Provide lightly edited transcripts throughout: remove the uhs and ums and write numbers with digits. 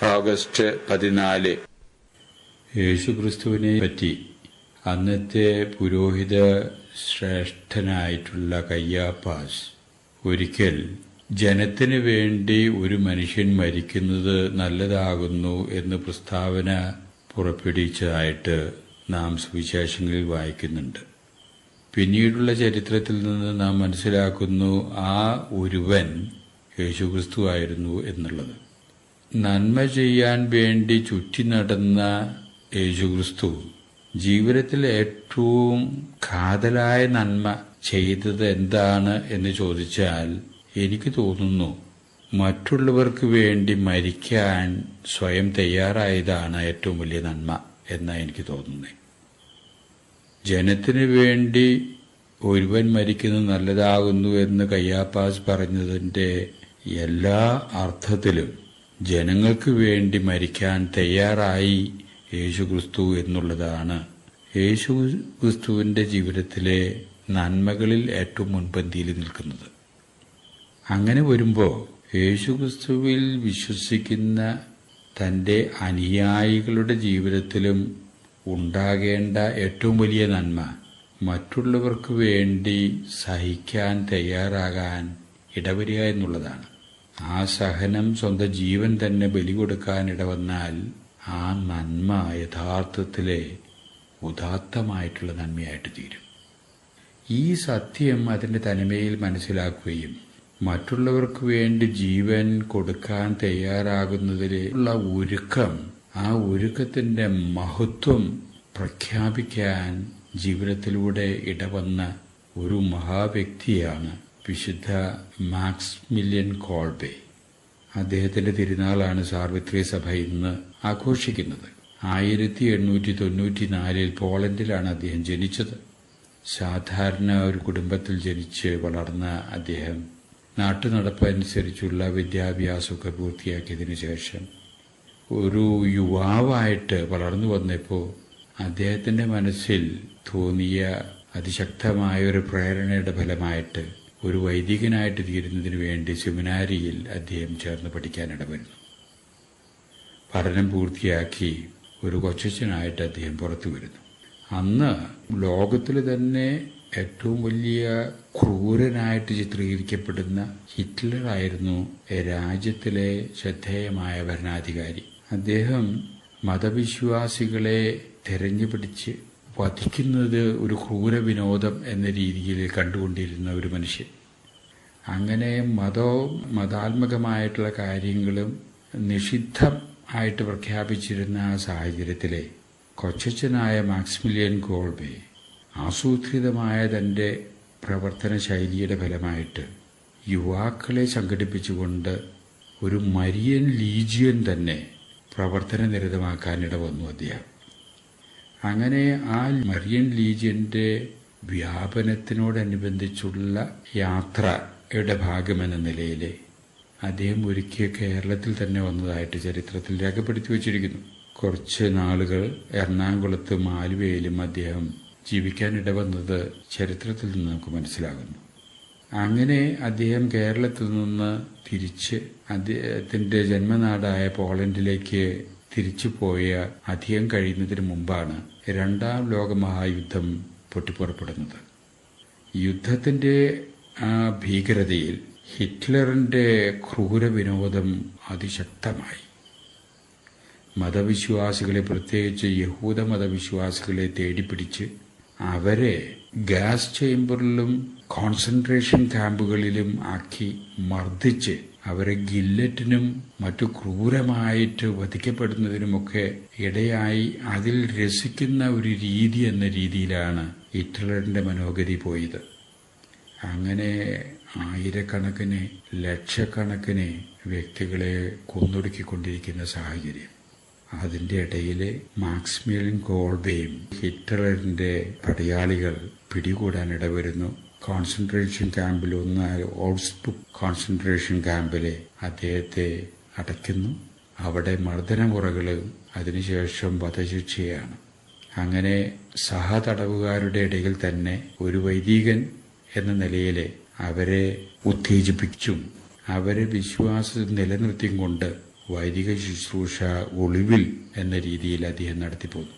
August 14. യേശുക്രിസ്തുവിനെ പറ്റി അന്നത്തെ പുരോഹിത ശ്രേഷ്ഠനായിട്ടുള്ള കയ്യാപ്പാസ് ഒരിക്കൽ ജനത്തിനു വേണ്ടി ഒരു മനുഷ്യൻ മരിക്കുന്നത് നല്ലതാകുന്നു എന്ന് പ്രസ്താവന പുറപ്പെടുവിച്ചതായിട്ട് നാം സുവിശേഷങ്ങളിൽ വായിക്കുന്നുണ്ട്. പിന്നീടുള്ള ചരിത്രത്തിൽ നിന്ന് നാം മനസ്സിലാക്കുന്നു ആ ഒരുവൻ യേശുക്രിസ്തു ആയിരുന്നു എന്നുള്ളത്. നന്മ ചെയ്യാൻ വേണ്ടി ചുറ്റി നടന്ന യേശുക്രിസ്തു ജീവിതത്തിൽ ഏറ്റവും കാതലായ നന്മ ചെയ്തത് എന്താണ് എന്ന് ചോദിച്ചാൽ എനിക്ക് തോന്നുന്നു മറ്റുള്ളവർക്ക് വേണ്ടി മരിക്കാൻ സ്വയം തയ്യാറായതാണ് ഏറ്റവും വലിയ നന്മ എന്നാണ് എനിക്ക് തോന്നുന്നത്. ജനത്തിനു വേണ്ടി ഒരുവൻ മരിക്കുന്നത് നല്ലതാകുന്നു എന്ന് കയ്യാപ്പാസ് പറഞ്ഞതിന്റെ എല്ലാ അർത്ഥത്തിലും ജനങ്ങൾക്ക് വേണ്ടി മരിക്കാൻ തയ്യാറായി യേശുക്രിസ്തു എന്നുള്ളതാണ് യേശുക്രിസ്തുവിന്റെ ജീവിതത്തിലെ നന്മകളിൽ ഏറ്റവും മുൻപന്തിയിൽ നിൽക്കുന്നത്. അങ്ങനെ വരുമ്പോൾ യേശുക്രിസ്തുവിൽ വിശ്വസിക്കുന്ന തന്റെ അനുയായികളുടെ ജീവിതത്തിലും ഉണ്ടാകേണ്ട ഏറ്റവും വലിയ നന്മ മറ്റുള്ളവർക്ക് വേണ്ടി സഹിക്കാൻ തയ്യാറാകാൻ ഇടവരിക എന്നുള്ളതാണ്. ആ സഹനം സ്വന്തം ജീവൻ തന്നെ ബലി കൊടുക്കാൻ ഇടവന്നാൽ ആ നന്മ യഥാർത്ഥത്തിലെ ഉദാത്തമായിട്ടുള്ള നന്മയായിട്ട് തീരും. ഈ സത്യം അതിന്റെ തനിമയിൽ മനസ്സിലാക്കുകയും മറ്റുള്ളവർക്ക് വേണ്ടി ജീവൻ കൊടുക്കാൻ തയ്യാറാകുന്നതിലുള്ള ഒരുക്കം, ആ ഒരുക്കത്തിന്റെ മഹത്വം പ്രഖ്യാപിക്കാൻ ജീവിതത്തിലൂടെ ഇടവന്ന ഒരു മഹാവ്യക്തിയാണ് വിശുദ്ധ മാക്സിമിലിയൻ കോൾബെ. അദ്ദേഹത്തിന്റെ തിരുനാളാണ് സാർവത്രിക സഭ ഇന്ന് ആഘോഷിക്കുന്നത്. 1894 പോളണ്ടിലാണ് അദ്ദേഹം ജനിച്ചത്. സാധാരണ ഒരു കുടുംബത്തിൽ ജനിച്ച് വളർന്ന അദ്ദേഹം നാട്ടുനടപ്പനുസരിച്ചുള്ള വിദ്യാഭ്യാസമൊക്കെ പൂർത്തിയാക്കിയതിനു ശേഷം ഒരു യുവാവായിട്ട് വളർന്നു വന്നപ്പോൾ അദ്ദേഹത്തിന്റെ മനസ്സിൽ തോന്നിയ അതിശക്തമായ ഒരു പ്രേരണയുടെ ഫലമായിട്ട് ഒരു വൈദികനായിട്ട് തീരുന്നതിന് വേണ്ടി സെമിനാരിയിൽ അദ്ദേഹം ചേർന്ന് പഠിക്കാനിടവരുന്നു. പഠനം പൂർത്തിയാക്കി ഒരു കൊച്ചച്ഛനായിട്ട് അദ്ദേഹം പുറത്തു വരുന്നു. അന്ന് ലോകത്തിൽ തന്നെ ഏറ്റവും വലിയ ക്രൂരനായിട്ട് ചിത്രീകരിക്കപ്പെടുന്ന ഹിറ്റ്ലറായിരുന്നു രാജ്യത്തിലെ ശ്രദ്ധേയമായ ഭരണാധികാരി. അദ്ദേഹം മതവിശ്വാസികളെ തെരഞ്ഞുപിടിച്ച് വധിക്കുന്നത് ഒരു ക്രൂര വിനോദം എന്ന രീതിയിൽ കണ്ടുകൊണ്ടിരുന്ന ഒരു മനുഷ്യൻ. അങ്ങനെ മതാത്മകമായിട്ടുള്ള കാര്യങ്ങളും നിഷിദ്ധം ആയിട്ട് പ്രഖ്യാപിച്ചിരുന്ന ആ സാഹചര്യത്തിലെ കൊച്ചച്ഛനായ മാക്സിമിലിയൻ കോൾബെ ആസൂത്രിതമായ തന്റെ പ്രവർത്തന ശൈലിയുടെ ഫലമായിട്ട് യുവാക്കളെ സംഘടിപ്പിച്ചുകൊണ്ട് ഒരു മരിയൻ ലീജിയൻ തന്നെ പ്രവർത്തന നിരതമാക്കാനിട വന്നു അദ്ദേഹം. അങ്ങനെ ആ മരിയൻ ലീജിയന്റെ വ്യാപനത്തിനോടനുബന്ധിച്ചുള്ള യാത്രയുടെ ഭാഗമെന്ന നിലയിൽ അദ്ദേഹം ഒരിക്കൽ കേരളത്തിൽ തന്നെ വന്നതായിട്ട് ചരിത്രത്തിൽ രേഖപ്പെടുത്തി വച്ചിരിക്കുന്നു. കുറച്ച് നാളുകൾ എറണാകുളത്തും ആലുവയിലും അദ്ദേഹം ജീവിക്കാനിടവന്നത് ചരിത്രത്തിൽ നിന്ന് നമുക്ക് മനസ്സിലാകുന്നു. അങ്ങനെ അദ്ദേഹം കേരളത്തിൽ നിന്ന് തിരിച്ച് അദ്ദേഹത്തിന്റെ ജന്മനാടായ പോളണ്ടിലേക്ക് തിരിച്ചുപോയ അധികം കഴിയുന്നതിന് മുമ്പാണ് രണ്ടാം ലോകമഹായുദ്ധം പൊട്ടിപ്പുറപ്പെടുന്നത്. യുദ്ധത്തിന്റെ ആ ഭീകരതയിൽ ഹിറ്റ്ലറിന്റെ ക്രൂര വിനോദം അതിശക്തമായി. മതവിശ്വാസികളെ, പ്രത്യേകിച്ച് യഹൂദ മതവിശ്വാസികളെ തേടിപ്പിടിച്ച് അവരെ ഗ്യാസ് ചേംബറിലും കോൺസെൻട്രേഷൻ ക്യാമ്പുകളിലും ആക്കി മർദ്ദിച്ച് അവരെ ഗില്ലറ്റിനും മറ്റു ക്രൂരമായിട്ട് വധിക്കപ്പെടുന്നതിനുമൊക്കെ ഇടയായി അതിൽ രസിക്കുന്ന ഒരു രീതി എന്ന രീതിയിലാണ് ഹിറ്റ്ലറിന്റെ മനോഗതി പോയത്. അങ്ങനെ ആയിരക്കണക്കിന് ലക്ഷക്കണക്കിന് വ്യക്തികളെ കൊന്നൊടുക്കിക്കൊണ്ടിരിക്കുന്ന സാഹചര്യം. അതിന്റെ ഇടയിൽ മാക്സിമിലിയൻ കോൾബെയും ഹിറ്റ്ലറിന്റെ പടയാളികൾ പിടികൂടാനിടവരുന്നു. കോൺസെൻട്രേഷൻ ക്യാമ്പിൽ ഓട്സ്ബുക്ക് കോൺസെൻട്രേഷൻ ക്യാമ്പിലെ അദ്ദേഹത്തെ അടയ്ക്കുന്നു. അവിടെ മർദ്ദനമുറകൾ, അതിനുശേഷം വധശിക്ഷയാണ്. അങ്ങനെ സഹതടവുകാരുടെ ഇടയിൽ തന്നെ ഒരു വൈദികൻ എന്ന നിലയിൽ അവരെ ഉത്തേജിപ്പിച്ചും അവരെ വിശ്വാസം നിലനിർത്തിയും കൊണ്ട് വൈദിക ശുശ്രൂഷ ഒളിവിൽ എന്ന രീതിയിൽ അദ്ദേഹം നടത്തിപ്പോന്നു.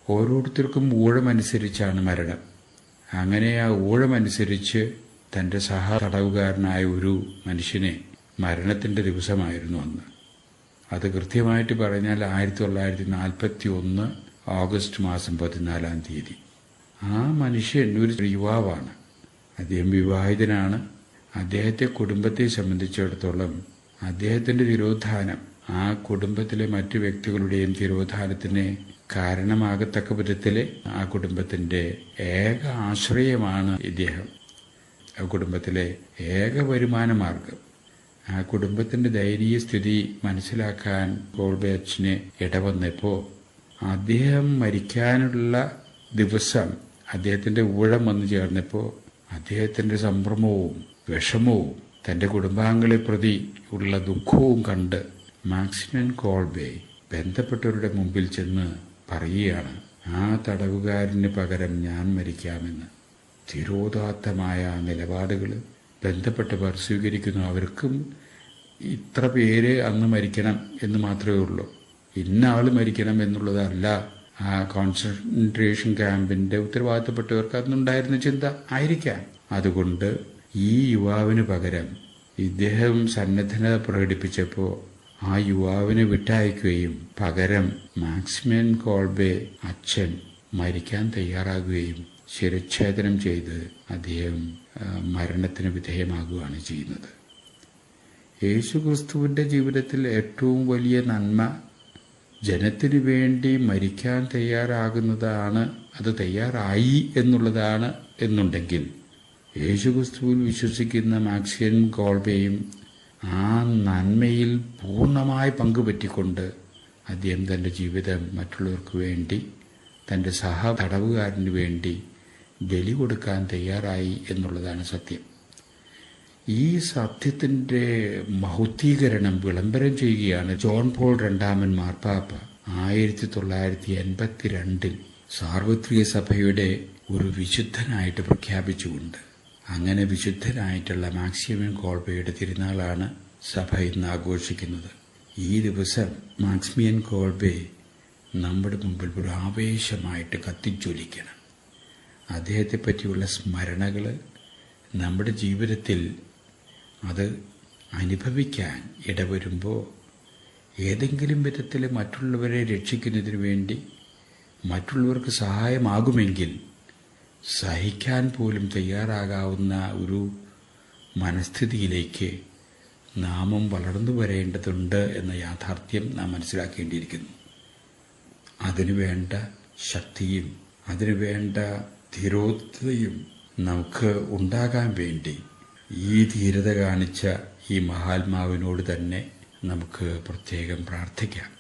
ഓരോരുത്തർക്കും ഊഴമനുസരിച്ചാണ് മരണം. അങ്ങനെ ആ ഊഴമനുസരിച്ച് തൻ്റെ തടവുകാരനായ ഒരു മനുഷ്യനെ മരണത്തിൻ്റെ ദിവസമായിരുന്നു അന്ന്. അത് കൃത്യമായിട്ട് പറഞ്ഞാൽ 1941 ഓഗസ്റ്റ് മാസം 14-ാം തീയതി. ആ മനുഷ്യൻ ഒരു യുവാവാണ്. അദ്ദേഹം വിവാഹിതനാണ്. അദ്ദേഹത്തെ കുടുംബത്തെ സംബന്ധിച്ചിടത്തോളം അദ്ദേഹത്തിൻ്റെ തിരോധാനം ആ കുടുംബത്തിലെ മറ്റു വ്യക്തികളുടെയും തിരോധാനത്തിന് കാരണമാകത്തക്ക വിധത്തിലെ ആ കുടുംബത്തിൻ്റെ ഏക ആശ്രയമാണ് ഇദ്ദേഹം. ആ കുടുംബത്തിലെ ഏക വരുമാന മാർഗം. ആ കുടുംബത്തിൻ്റെ ദയനീയ സ്ഥിതി മനസ്സിലാക്കാൻ കോൾബെ അച്ഛന് ഇടവന്നപ്പോൾ അദ്ദേഹം മരിക്കാനുള്ള ദിവസം അദ്ദേഹത്തിൻ്റെ ഊഴം വന്നു ചേർന്നപ്പോൾ അദ്ദേഹത്തിൻ്റെ സംഭ്രമവും വിഷമവും തൻ്റെ കുടുംബാംഗങ്ങളെ പ്രതി ഉള്ള ദുഃഖവും കണ്ട് മാക്സിമിയൻ കോൾബെ ബന്ധപ്പെട്ടവരുടെ മുമ്പിൽ ചെന്ന് പറയുകയാണ്, ആ തടവുകാരന് പകരം ഞാൻ മരിക്കാമെന്ന്. തിരോധാത്തമായ നിലപാടുകൾ ബന്ധപ്പെട്ടവർ സ്വീകരിക്കുന്നു. അവർക്കും ഇത്ര പേര് അന്ന് മരിക്കണം എന്ന് മാത്രമേ ഉള്ളൂ. ഇന്ന ആൾ മരിക്കണം എന്നുള്ളതല്ല ആ കോൺസെൻട്രേഷൻ ക്യാമ്പിൻ്റെ ഉത്തരവാദിത്തപ്പെട്ടവർക്ക് അന്നുണ്ടായിരുന്ന ചിന്ത ആയിരിക്കാം. അതുകൊണ്ട് ഈ യുവാവിന് പകരം ഇദ്ദേഹം സന്നദ്ധത പ്രകടിപ്പിച്ചപ്പോൾ ആ യുവാവിനെ വിട്ടയക്കുകയും പകരം മാക്സിമിയൻ കോൾബെ അച്ഛൻ മരിക്കാൻ തയ്യാറാകുകയും ശിരച്ഛേദനം ചെയ്ത് അദ്ദേഹം മരണത്തിന് വിധേയമാകുകയാണ് ചെയ്യുന്നത്. യേശുക്രിസ്തുവിൻ്റെ ജീവിതത്തിൽ ഏറ്റവും വലിയ നന്മ ജനത്തിനു വേണ്ടി മരിക്കാൻ തയ്യാറാകുന്നതാണ്, അത് തയ്യാറായി എന്നുള്ളതാണ് എന്നുണ്ടെങ്കിൽ യേശുക്രിസ്തുവിൽ വിശ്വസിക്കുന്ന മാക്സിമിയൻ കോൾബെയും ആ നന്മയിൽ പൂർണ്ണമായി പങ്കുപറ്റിക്കൊണ്ട് അദ്ദേഹം തൻ്റെ ജീവിതം മറ്റുള്ളവർക്ക് വേണ്ടി, തൻ്റെ തടവുകാരന് വേണ്ടി ബലി കൊടുക്കാൻ തയ്യാറായി എന്നുള്ളതാണ് സത്യം. ഈ സത്യത്തിൻ്റെ മഹത്വീകരണം വിളംബരം ചെയ്യുകയാണ് ജോൺ പോൾ രണ്ടാമൻ മാർപ്പാപ്പ 1982 സാർവത്രിക സഭയുടെ ഒരു വിശുദ്ധനായിട്ട് പ്രഖ്യാപിച്ചുകൊണ്ട്. അങ്ങനെ വിശുദ്ധനായിട്ടുള്ള മാക്സിമിയൻ കോൾബെയുടെ തിരുനാളാണ് സഭ ഇന്ന് ആഘോഷിക്കുന്നത്. ഈ ദിവസം മാക്സിമിയൻ കോൾബെ നമ്മുടെ മുമ്പിൽ ഒരു ആവേശമായിട്ട് കത്തിജ്വലിക്കണം. അദ്ദേഹത്തെ പറ്റിയുള്ള സ്മരണകൾ നമ്മുടെ ജീവിതത്തിൽ അത് അനുഭവിക്കാൻ ഇടവരുമ്പോൾ ഏതെങ്കിലും വിധത്തിൽ മറ്റുള്ളവരെ രക്ഷിക്കുന്നതിന് വേണ്ടി മറ്റുള്ളവർക്ക് സഹായമാകുമെങ്കിൽ സഹിക്കാൻ പോലും തയ്യാറാകാവുന്ന ഒരു മനസ്ഥിതിയിലേക്ക് നാമും വളർന്നു വരേണ്ടതുണ്ട് എന്ന യാഥാർത്ഥ്യം നാം മനസ്സിലാക്കേണ്ടിയിരിക്കുന്നു. അതിനുവേണ്ട ശക്തിയും അതിനുവേണ്ട ധീരോദ്ധതയും നമുക്ക് ഉണ്ടാകാൻ വേണ്ടി ഈ ധീരത കാണിച്ച ഈ മഹാത്മാവിനോട് തന്നെ നമുക്ക് പ്രത്യേകം പ്രാർത്ഥിക്കാം.